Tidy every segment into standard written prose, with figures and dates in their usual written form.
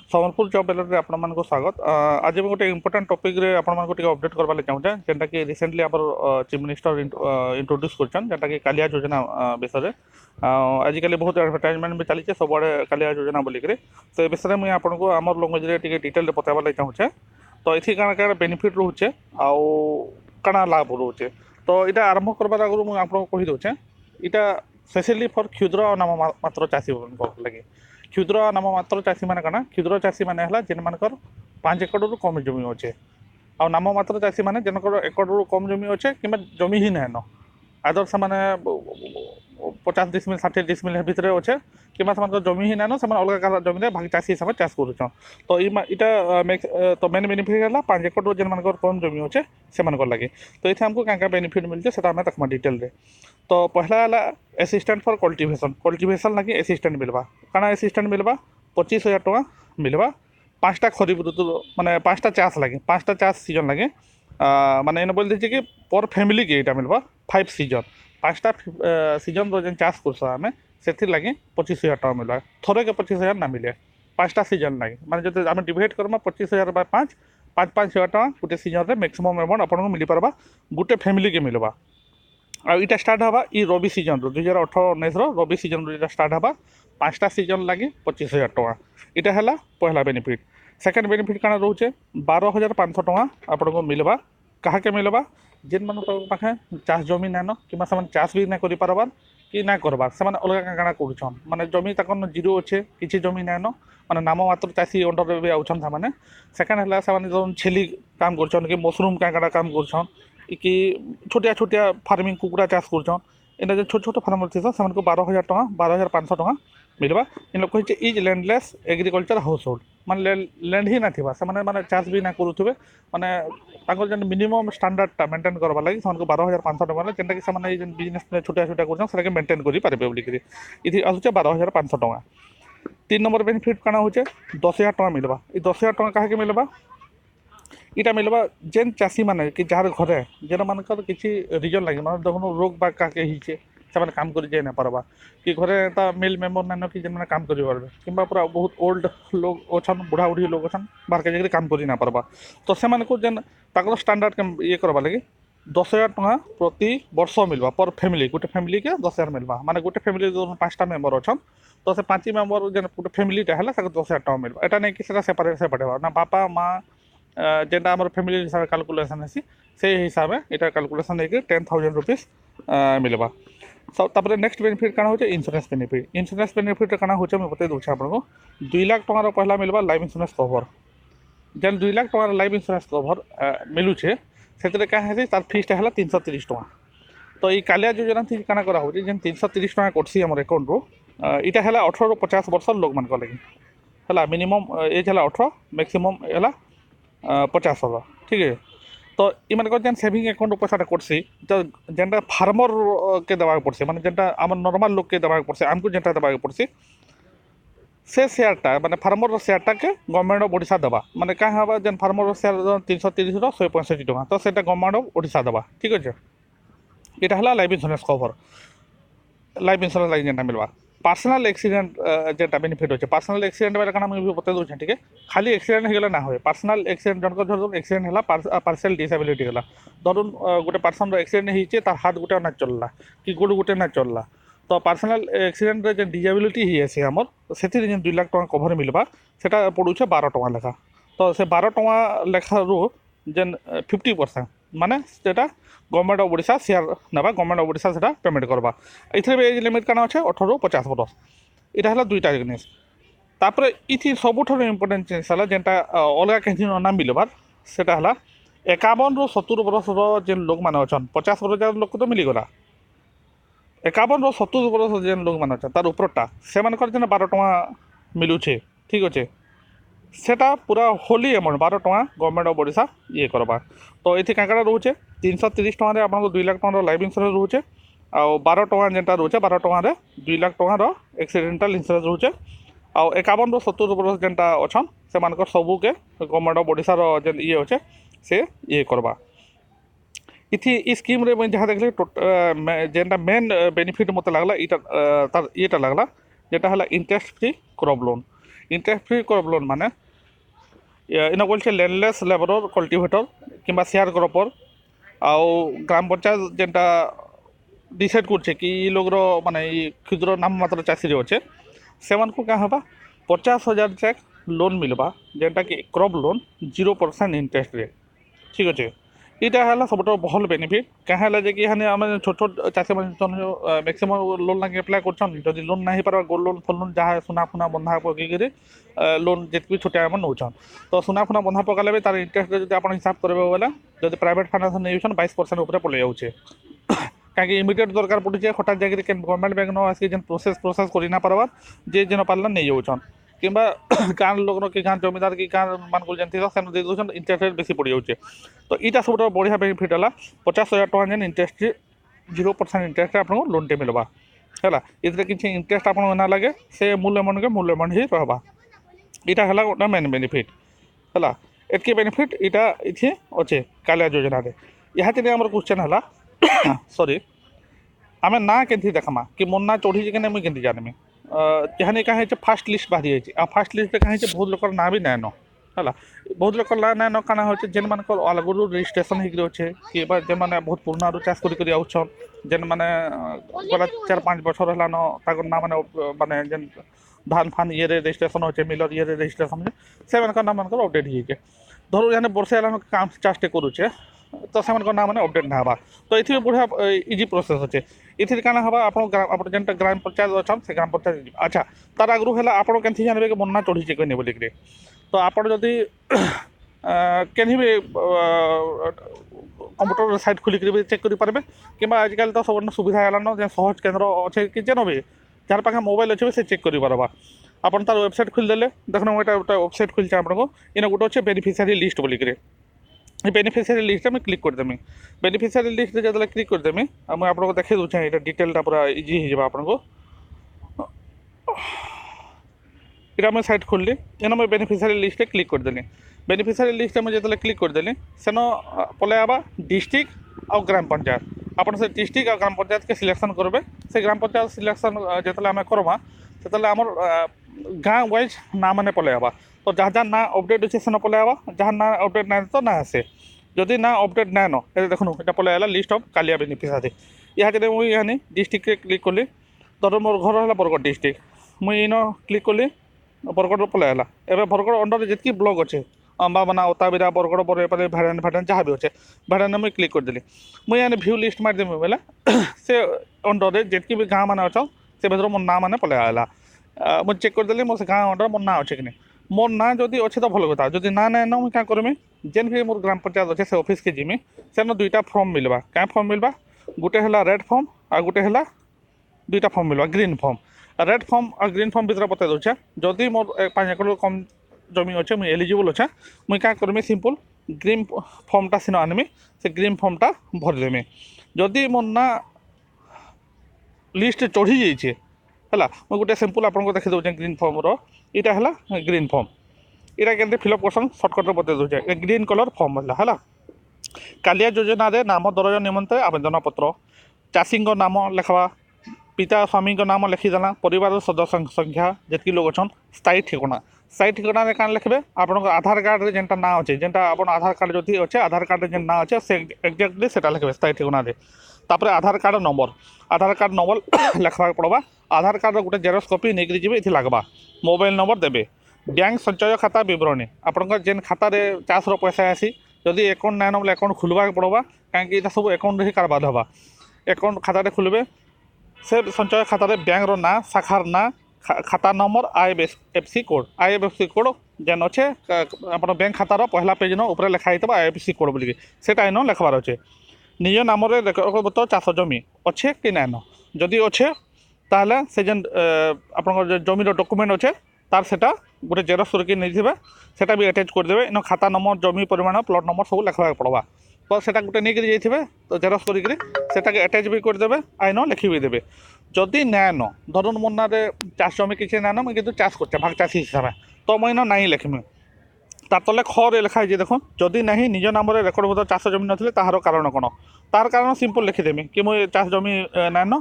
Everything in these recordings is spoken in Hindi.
ସମ୍ବଲପୁର ଜବ୍ ଆଲର୍ଟରେ ଆପଣମାନଙ୍କୁ ସ୍ୱାଗତ। ଆଜି ମୁଁ ଗୋଟେ ଇମ୍ପୋର୍ଟାଣ୍ଟ ଟପିକ୍ରେ ଆପଣମାନଙ୍କୁ ଟିକେ ଅପଡେଟ୍ କରବାର୍ ଚାହୁଁଛେ, ଯେନ୍ଟାକି ରିସେଣ୍ଟଲି ଆମର ଚିଫ୍ ମିନିଷ୍ଟର ଇଣ୍ଟ୍ରୋଡ୍ୟୁସ୍ କରିଛନ୍, ଯେନ୍ଟାକି କାଲିଆ ଯୋଜନା ବିଷୟରେ। ଆଜିକାଲି ବହୁତ ଆଡ଼ଭର୍ଟାଇଜମେଣ୍ଟ ବି ଚାଲିଛେ ସବୁଆଡ଼େ କାଲିଆ ଯୋଜନା ବୋଲିକିରି। ସେ ବିଷୟରେ ମୁଇଁ ଆପଣଙ୍କୁ ଆମର ଲାଙ୍ଗୁଏଜ୍ରେ ଟିକେ ଡିଟେଲ୍ରେ ବତାବାର୍ ଲାଗି ଚାହୁଁଛେ। ତ ଏଥି କାଣା କାଣା ବେନିଫିଟ୍ ରହୁଛେ ଆଉ କାଣା ଲାଭ ରହୁଛେ। ତ ଏଇଟା ଆରମ୍ଭ କରବାର ଆଗରୁ ମୁଁ ଆପଣଙ୍କୁ କହିଦେଉଛେ, ଏଇଟା ସ୍ପେସିଆଲି ଫର୍ କ୍ଷୁଦ୍ର ନାମ ମାତ୍ର ଚାଷୀମାନଙ୍କ ଲାଗି। କ୍ଷୁଦ୍ର ନାମମାତ୍ର ଚାଷୀ ମାନେ କାଣା, କ୍ଷୁଦ୍ର ଚାଷୀ ମାନେ ହେଲା ଯେନ୍ମାନଙ୍କର 5 एकड़ରୁ କମ୍ ଜମି ଅଛେ। ଆଉ ନାମମାତ୍ର ଚାଷୀ ମାନେ ଯେନଙ୍କର एकड़ରୁ କମ୍ ଜମି ଅଛେ କିମ୍ବା ଜମି ହିଁ ନାଇଁନ, ଆଦର ସେମାନେ 50 डिसमिल 60 डिसमिल ଭିତରେ ଅଛେ, କିମ୍ବା ସେମାନଙ୍କର ଜମି ହିଁ ନାଇଁନ, ସେମାନେ ଅଲଗା କାହାର ଜମିରେ ଭାଗ ଚାଷୀ ହିସାବରେ ଚାଷ କରୁଛନ୍। ତ ଇଟା ତ ମେନ୍ ବେନିଫିଟ୍ ହେଲା 5 एकड़ରୁ ଯେନ୍ମାନଙ୍କର କମ୍ ଜମି ଅଛେ ସେମାନଙ୍କର ଲାଗି। ତ ଏଠି ଆମକୁ କାଁ କାଁ ବେନିଫିଟ୍ ମିଳୁଛେ ସେଟା ଆମେ ଦେଖମା ଡିଟେଲ୍ରେ। ତ ପहला है असिस्टेंट फॉर कल्टिवेशन लगे असिस्टेंट मिलवा। काना असिस्टेंट मिलवा 25,000 टका मिलवा। 5टा खरीफ ऋतु माने 5टा चाष लगे, 5टा चाष सीजन लगे माने इन बोल दीजिए कि पर फैमिली के यहाँ मिलवा 5 सीजन। 5टा सीजन जो चाष करसा आम से लगे 25,000 टका मिलवा। थोड़े के 25,000 ना मिले, 5टा सीजन लगे माने जो आम डिवाइड करमा 25,000 बाय 5,5,000 टका गोटे सीजन में मैक्सिमम अमाउंट आपको मिल पार्बा, गोटे फैमिली के मिलवा। आईटा स्टार्ट हवा इ रबी सीजन 2018-19 रबी सीजन स्टार्ट हवा। 5टा सीजन लगे 25,000 टका। इटा है पहला बेनिफिट। सेकेंड बेनिफिट काना रोचे 12,500 टका आपको मिलवा। कहा के मिलवा, जेन मान पाखे चाष जमी नाइन कि चाष भी नहीं कर कि ना करबार, से अलग काଣା करुछन माने जमी तक जीरो अच्छे, किसी जमी नाइन माने नाम मात्र चाषी अंडर भी आउछन से। सेकेंड है जो छेली काम कर कि मशरूम काଣା काम कर कि छोटिया छोटिया फार्मिंग कुकुड़ा चाष कर इन्हें जो छोट छोट फार्मर थी से 12,000 टका 12,500 टका मिलवा। इन लोग कहे is landless agriculture house hold माने लैंड ही ना थी से मैंने चाष भी ना करुवे माने जो मिनिमम स्टांडर्डटा मेंटेन करवा लगी 12,500 टका जेनटा कि बिजनेस छोटिया छोटिया कर मेंटेन करेंगे बोलिकी ये आसूचे 12,500 टका। 3 नंबर बेनिफिट काଣା होचे 10,000 टका मिलवा। ये 10,000 टका कहा मिलवा, इटा मिलवा जेन चाषी माने कि जार घरे जेन मानकर किसी रिजन लगे मतलब देखो रोग बाग का हिचे से काम कर जाए ना पारबा कि घरे मिल मेम्बर नाइन कि जेन काम कर पारे कि पूरा बहुत ओल्ड लोग अच्छा बुढ़ा बुढ़ी लोग अच्छा बाहर के जाकर काम कर ना पारबा। तो से जेन तक स्टांडर्ड ये करवा लगे 10,000 टका प्रति वर्ष मिलवा पर फैमिली। गोटे फैमिली के 10,000 मिलवा माने गोटे फैमिली जो 5टा मेम्बर अच्छा तो से 5 मेम्बर जेन गोटे फैमिलीटा है 10,000 टका मिलवा। एटा नहीं कि सेपारेट सेपारेट ना बापा माँ जेनटा आम फैमिली हिसाब से कैलकुलेसन है से हिसाब से यहाँ कैलकुलेसन होकर 10,000 रुपीज मिलवा। तापर नेक्स्ट बेनिफिट काଣା होचे इंश्योरेंस बेनिफिट। इंश्योरेंस बेनिफिट काଣା होचे मैं बता दूसरे आपको 2 लाख टकार पहला मिलवा लाइफ इंश्योरेंस कवर। जेन 2 लाख टकार लाइफ इंश्योरेंस कवर मिलूचे से क्या है तार फीसटा है 330 टका। तो ये कालिया योजना थी काଣା करा होचे जेन 330 टका कटसी आम अकाउंट रू इटा है 18 ରୁ 50 वर्ष लोक मान लगे है मिनिमम एज है 18 मैक्सिमम है 50 वर्ष। ठीक है। तो इन जेन सेविंग अकाउंट पैसा कटसी तो जेनटा फार्मर के देवाक पड़से माने जेनटा आम नॉर्मल लोग के देवाक पड़से आमको जेनटा देवाक पड़सी से शेयरटा माने फार्मर शेयरटा के गवर्नमेंट ऑफ ओडिशा देवा। माने क्या हवा जेन फार्मर शेयर 330 ରୁ 165 टका तो सेटा गवर्नमेंट ऑफ ओडिशा देवा। ठीक अच्छे। यहाँ है life insurance cover. Life insurance लगे जेनटा मिलवा। पर्सनल एक्सीडेंट जेटा बेनिफिट अच्छे पर्सनल एक्सीडेंट वाला काना मुझे बता दूँ ठीक है। खाली एक्सीडेंट होगला ना हो पर्सनल एक्सीडेंट जनक धर एक्सीडेंट है पार्शियल डिसेबिलिटी गला धरुन गोटे पर्सन एक्सीडेंट होते तार हाथ गोटे ना चलला कि गोड़ गोटे ना चलला तो पर्सनल एक्सीडेंट जो डिसेबिलिटी ही आसे आमर से 2 लाख टका कभर मिलवा सेटा पड़ूचे 12 टका लेखा। तो से 12 टका लेखा रू जेन 50% माने सेटा गवर्नमेंट ऑफ ओडिशा शेयर नाबा गवर्नमेंट ऑफ ओडिशा से पेमेंट करवा। इथे एज लिमिट काना अच्छे 18 ରୁ 50 वर्ष। यहाँ है 2टा जिनिस। तापर ये सबुठ इम्पोर्टेंट जिनिस है जेनटा अलग कहीं ना मिलबार सेटा है 51 ରୁ 70 वर्ष जेन लोक मैंने अच्छा 50 वर्ष जन लोक तो मिलगला 51 ରୁ 70 वर्ष जेन लोक मैंने अच्छा तार उपरटा से 12 टका मिलूचे। ठीक अच्छे। सेटा पूरा होली अमाउंट 12 टका गवर्नमेंट ऑफ ओडिशा ये करवा। तो ये क्या रोचे 330 टका आपको 2 लाख टका लाइफ इंश्योरेंस रोचे आउ 12 टका जेनटा रोचे 12 टका 2 लाख टकार एक्सीडेंटल इंश्योरेंस रोचे आउ 51 ରୁ 70 वर्ष जेनटा अच्छा से सबू के गवर्नमेंट ऑफ ओडिशा जेन ये अच्छे से ये करवा। इथी स्कीम रे मैं जहाँ देखली जेनटा मेन बेनिफिट मत लगला इटा तार येटा लगला जेटा है interest free crop loan. Interest free crop loan माने इन बोलছে ল্যান্ডলেস লেবরর কল্টিভেটর কিংবা শেয়ার ক্রপর আও গ্রাম পঞ্চায়েত যেটা ডিসাইড করছে কি ই লোকর মানে ই ক্ষুদ্র নামমাত্র চাষী অছে সেমানকু কাঁ হবা 50,000 চেক লোন মিলবা যেটা কি ক্রপ লোন 0% ইন্টারেস্ট রে ঠিক আছে এটা হল সবুঠ ভাল বেনিফিট কাঁ হলে যে কি এখানে আমি ছোট ছোট চাষী মানে ম্যাক্সিমম লোন লাগে আপ্লাই করছেন যদি লোন না পারে গোল্ড লোন ফোন লোন যা সুনা ফুনা বন্ধা পকাইকি লোন যেতকি ছোট আমার নৌছন তো সুনা ফুনা বন্ধা পকালে তার ইন্টারেস্ট যদি আপনার হিসাব করবে বলে যদি প্রাইভেট ফাইনান্স নেইছেন 22% উপরে পড়ে যাচ্ছে কাকি ইমিডিয়েট দরকার পড়ুছে হঠাৎ জায়গায় কেন গভর্নমেন্ট ব্যাংক ন আসি যেন প্রসেস করি না পারবার যে যেন পারলা নেই যাচ্ছন কিংবা গাঁ লোক কি গাঁ জমিদার কি গাঁ মানুষ জানি সেন দিয়ে দেছেন ইন্টারেস্ট রেট বেশি পড়ি যাচ্ছে তো এইটা সবুঠ বড়িয়া বেনিফিট হল 50,000 টাকা যেন ইন্টারেস্ট 0% ইন্টারেস্ট আপনার লোনটি মিলবা হ্যাঁ এতে কিছু ইন্টারেস্ট আপনার না লাগে সে মূল্যমানকে মূল্যমান হি রহবা এটা হল গোটা মেন বেনিফিট হ্যাঁ এতকি বেনিফিট এটা এটি অছে কালিয়া যোজনারে ইহাতে আমার কোশ্চেন হল সরি আমি না কেমতি দেখামা কি মোর না চढ़ी কেন মুই কেমতি জানিমি এখানে কাঁ হয়েছে ফার্স্ট লিস্ট বাহারি যাইছে আর ফার্স্ট লিস্টে কাঁ হয়েছে বহুত লোকর না বি নাইন হ্যাঁ বহুত লোকর না নাইন কাଣା হচ্ছে যেন মানকর আলগুরু রেজিস্ট্রেসন হইকি অছে কি এবার যে মানে বহুত পুরোনারু চাষ করি আউছন যেন মানে গলা 4-5 বছর হলান তাকর না মানে মানে যেন ধান ফান ইয়ে রেজিস্ট্রেসন হচ্ছে মিলর ইয়ে রেজিস্ট্রেসন হচ্ছে সেমানকর নাম মানকর আপডেট হয়েছে ধরু এখানে বর্ষে হলান কাম চাষটে করুছে তো সেমানকর নাম মানে আপডেট না হবা তো এটি বড়িয়া ইজি প্রসেস হচ্ছে এথির কাଣା হবা আপনার যেটা গ্রাম পঞ্চায়েত অছন সে গ্রাম পঞ্চায়েত আচ্ছা তার আগ্রহ হলে আপনার কেমতি জানবে কি বন্যা চढ़ीছে কেন বলিকি তো আপনার যদি কেনবি কম্পুটর সাইট খুলিকি চেক করে পারবে কিংবা আজকাল তো সব সুবিধা হলান যে সহজ কেন্দ্র অছে কি যেন বি যার পাখে মোবাইল আছে সে চেক করে পারবা আপনার তার ওয়েবসাইট খুলে দেলে দেখুন এটা ওয়েবসাইট খুলছে আপনার এনে গোটে হচ্ছে বেনিফিসিয়ারি লিস্ট বলিকি এই বেনিফিসিয়ারি লিস্টে আমি ক্লিক କରିଦେମି বেনিফিসিয়ারি লিস্টରେ ଯେତେବେଳେ କ୍ଲିକ୍ କରିଦେମି ଆଉ ମୁଁ ଆପଣଙ୍କୁ ଦେଖାଇ ଦେଉଛେ ଏଇଟା ଡିଟେଲଟା ପୁରା ଇଜି ହେଇଯିବ ଆପଣଙ୍କୁ ଏଇଟା আমি ସାଇଟ୍ ଖୋଲିଲି ଏନ ମୁଁ ବେନିଫିସିଆରି লিস্টে କ୍ଲିକ୍ କରିଦେଲି ବେନିଫିସିଆରି লিস্টে ମୁଁ ଯେତେବେଳେ କ୍ଲିକ୍ କରିଦେଲି ସେନ ପଳେଇ ଆବା ডিস্ট্রিক্ট ଆଉ গ্রাম পঞ্চায়েত ଆପଣ ସେ ডিস্ট্রিক্ট ଆଉ গ্রাম পঞ্চায়েতকে সিলেকশন করবে ସେ গ্রাম পঞ্চায়েত সিলেকশন যেତେବେଳେ ଆମେ করবা ସେତେବେଳେ ଆମର ଗାଁ ୱାଇଜ୍ ନା ମାନେ পଳେଇ আবা তো যার যার না আপডেট হচ্ছে সেন পলে আবা যার না আপডেট নাই তো না আসে যদি না আপডেট নাই ন এটা দেখুন এটা পলে আলা লিস্ট অফ কালিয়া বেনিফিসিয়ারি ইহাতে মুই ইহানি ডিস্ট্রিক্টে ক্লিক কলি ধর মোর ঘর হল বরগড় ডিস্ট্রিক্ট মুই ইন ক্লিক কলি বরগড় পলে আলা এবার বরগড় অন্ডরে যেতকি ব্লক আছে অম্বাবনা ওতাবিরা বরগড় বরেপালি ভাড়ান ভাড়ান যা বি আছে ভাড়ানে মুই ক্লিক କରିଦେଲି মুই এনে ভিউ লিস্ট মারিদেমি বেলে সে অন্ডরে যেতকি বি গাঁ মানে অছ সে ভিতর মোর না মানে পলে আলা মুই চেক କରିଦେଲି মোর সে গাঁ অন্ডর মোর না আছে কি মোর না যদি অছে তো ভালো কথা যদি না নাই ন মুই কাঁ করমি যেন ভি মোর গ্রাম পঞ্চায়েত অছে সে অফিসকে জিমি সেন দুইটা ফর্ম মিলবা কাঁ ফর্ম মিলবা গোটে হলা রেড ফর্ম আর গোটে হলা দুইটা ফর্ম মিলবা গ্রিন ফর্ম রেড ফর্ম আর গ্রিন ফর্ম ভিতরে বতাই দেছে যদি মোর 5 একর কম জমি অছে মুই এলিজিবল অছে মুই কাঁ করমি সিম্পল গ্রিন ফর্মটা সিন আনমি সে গ্রিন ফর্মটা ভরি দেমি যদি মোর না লিস্টে চढ़ी যাইছে হ্যাঁ মুই গোটে সিম্পল আপনার দেখি দেছে গ্রিন ফর্মর এটা হলা গ্রিন ফর্ম এটা কেমতি ফিলअप করছেন সর্টকটে বতাই দেছে গ্রিন কলর ফর্ম হলা হ্যাঁ কালিয়া যোজনারে নাম দরজ নিমন্তে আবেদনপত্র চাষীঙ্ নাম লেখবা পিতা স্বামীঙ্ নাম লেখিদেলা পরিবার সদস্য সংখ্যা যেতকি লোক অছন স্থায়ী ঠিকানারে কাণ লিখবে আপনার আধার কার্ডে যেটা না আছে যেটা আপনার আধার কার্ড যদি অছে আধার কার্ডে যে না আছে সে এক্সাক্টলি সেটা লিখবে স্থায়ী ঠিকানারে তারপরে আধার কার্ড নম্বর লেখা পড়বা আধার কার্ডর গোটে জেরক্স কপি নেইকি যাবে এটি লাগবা মোবাইল নম্বর দেবে ব্যাঙ্ক সঞ্চয় খাতা বিবরণী আপনার যেন খাতারে চাষর পয়সা আসি যদি একাউন্ট নাই নলে একাউন্ট খুলবা পড়বা কারণ এটা সব একাউন্ট হি কারবার হবা একাউন্ট খাতাতে খুলবে সে সঞ্চয় খাতারে ব্যাঙ্কর না শাখার না খাতা নম্বর আইএফএসসি কোড যেন অছে আপনার ব্যাঙ্ক খাতার পহলা পেজ ন উপরে লেখা হইতবা আইএফএসসি কোড বলিকি সেটা ইন লেখবার আছে নিজ নামরে রেকর্ড চাষ জমি অছে কি নাই ন যদি অছে তাহলে সে যেন আপনার জমির ডকুমেন্ট অছে তার সেটা গোটে জেরক্স করিকি নেইথিবে সেটা বি আটাচ করিদেবে ইন খাতা নম্বর জমি পরিমাণ প্লট নম্বর সব লেখা পড়বা তো সেটা গোটে নিয়ে যাইথিবে তো জেরক্স করিকি সেটাকে আটাচ বি করিদেবে আইন লিখি বি দেবে যদি নাই ন ধরুন মোর নাঁরে চাষ জমি কিছু নাই ন মুই কিন্তু চাষ করছে ভাগ চাষী হিসাবে তো মুই ইন নাই লেখিমি তার তলে খরে লেখা হয়েছে দেখুন যদি না নিজ নামরে রেকর্ডভূত চাষ জমি নথিলে তাহার কারণ কোণ তার কারণ সিম্পল লিখিদেমি কি মুই চাষ জমি নাই ন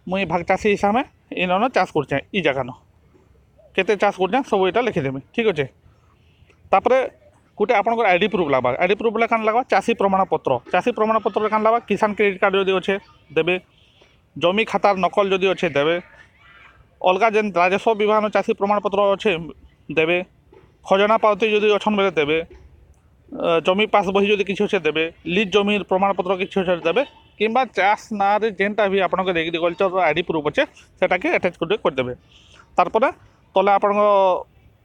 মুই ভাগ চাষী হিসাবে ইন চাষ করছে ই জায়গা ন केते चाष कर सब यहाँ लिखिदेमी ठीक अच्छे। तापर गोटे आपंकर आईडी प्रूफ लगवा आईडी प्रूफ क्या लगवा चाषी प्रमाणपत्र क्या लगवा किसान क्रेडिट कार्ड जदि अच्छे देवे जमी खातार नकल जदि अच्छे देवे अलग जेन राजस्व विभाग चाषी प्रमाणपत्र अच्छे देवे खजना पावती जदि अच्छन बेले देवे जमी पास बही जदि किसी अच्छे देवे लीज जमी प्रमाणपत्र किसी अच्छे देवे किंबा चाष ना जेनटा भी आपन एग्रीकल्चर आईडी प्रूफ अच्छे सेटा के अटैच करदे तारपर तले आप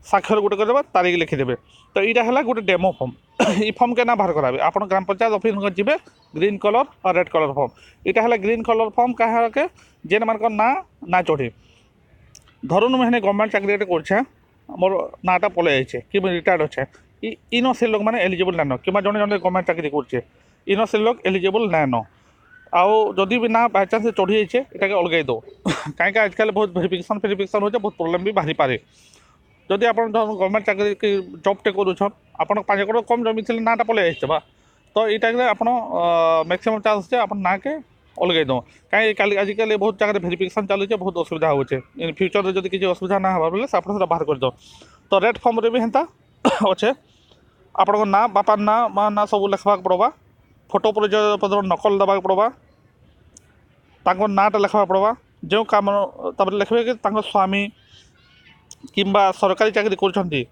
साक्षर गोटे करदे तारीख लिखिदेवे। तो यहाँ है गोटे डेमो फॉर्म ये फॉर्म के ना बाहर करावे आप ग्राम पंचायत ऑफिस जी ग्रीन कलर और रेड कलर फॉर्म यहाँ है ग्रीन कलर फॉर्म क्या के जेन मान ना ना चढ़ी धरुन मुझे गवर्नमेंट चाकरी कर मोर नाटा पलि जाए कि रिटायर्ड अच्छे इन से लोक मैंने एलिजिबल नाइन कि जड़े जड़े गवर्नमेंट चाकरी करे इन से लोक एलिजिबल नाइन आउ जदि भी ना बाय चान्स चढ़ी जाइए ये अलगाई दो कहीं आजकल बहुत भेरिफिकेसन हो बहुत प्रोब्लेम भी बाहरी पारे जदि आप गवर्नमेंट चाकरी जॉबटे करूछन आप 5 एकड़ कम जमी थी नाटा पलि जाइए तो ये टाइम आप मैक्सिमम चान्स आप ना के अलगाई दो कहीं आजिकल बहुत जगह भेरिफिकेसन चलुचे बहुत असुविधा होचे इन फ्यूचर में जब किसी असुविधा ना हो बोले आप बाहर कर दो। तो रेड फॉर्म रे भी हेन्ता अच्छे आप ना बापा ना माँ ना सब लिखवा पड़वा फोटो परिचय पत्र नकल देवा पड़वा तांको नाटा लिखवा पड़वा जो काम तब लिखे कि स्वामी किंबा सरकारी चाकरी कर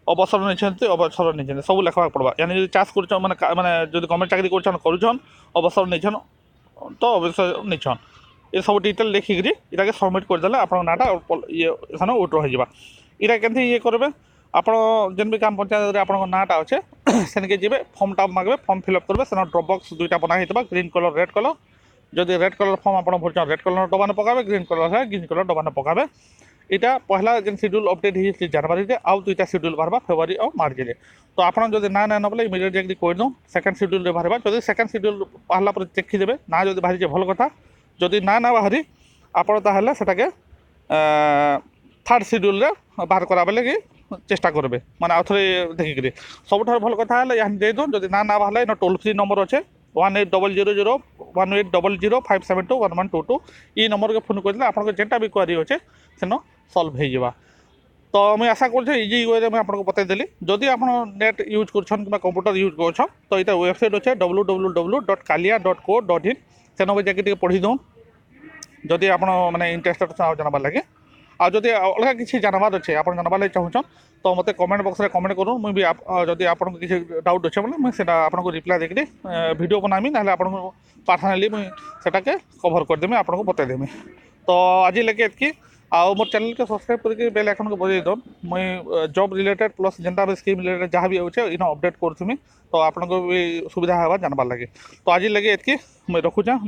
अवसर नहीं अवसर नहीं सब लिखवा पड़वा यानी चाष कर माने जो गवर्नमेंट चाकरी कर अवसर नहीं तो अवसर नहीं ये सब डिटेल लिखिकी इटा सबमिट करदे आप नाटा ये उड्र हो इटा के ये करेंगे आप जेन भी ग्राम पंचायत आप नाटा अच्छे सेनके जी फर्मटा मागे फर्म फिलअप करेंगे से ड्रप बक्स दुईटा बना ग्रीन कलर रेड कलर जदि रेड कलर फर्म आप भरछन रेड कलर डबाने पकाबे ग्रीन कलर है ग्रीन कलर डबाने पकाबे इटा पहला जेन शेड्यूल अपडेट हो जनवरी में आउ 2टा शेड्यूल बाहर फेब्रुआरी और मार्च में। तो आप जब ना ना बोले इमिडिएट जाकि करदूँ सेकेंड शेड्यूल बाहर जब सेकेंड शेड्यूल बाहर पर देखीदे ना जब बाहरी भल कथा जदि ना ना बाहरी आपड़ा से थर्ड शेड्यूल बाहर कराबे लगे चेष्टा करेंगे माने आउ थे देखिक सबुठ भल कथा यहाँ देदूँ जब ना ना बाहर इन टोल फ्री नंबर अच्छे 1800 ये नंबर के फोन कर आप जेनटा भी क्वेरी अच्छे सेन सल्व हो। तो मुझे आशा कर इजी वे में आपको बतईदेली जदि आप नेट यूज कर कंप्यूटर यूज कर तो यहाँ वेबसाइट अच्छे www.kalia.co.in सेन भी जाकि पढ़ी दूँ जदि आप माने इंटरेस्टेड जानवर लगे आ जदि अलग किसी जानवर अच्छे आप जानवर लगे चाहूँ तो मत कमेंट बॉक्स में कमेंट करूँ मुझे जदि आपको किसी डाउट अच्छे बोले मुझे आपको रिप्लाई देखिए वीडियो बनामी ना आपको पर्सनाली मुझे कभर करदेमी आपको बतईदेमी। तो आज लगे एतकी आउ मोर चैनल के सब्सक्राइब करके बेल आइकन को बजाई दो मुझे जॉब रिलेटेड प्लस जेनटा भी स्कीम रिलेटेड जहाँ भी अच्छे इन अपडेट करूँ तो आपको भी सुविधा होगा जानवर लगे। तो आज लगे एतकी मुझे रखुचा।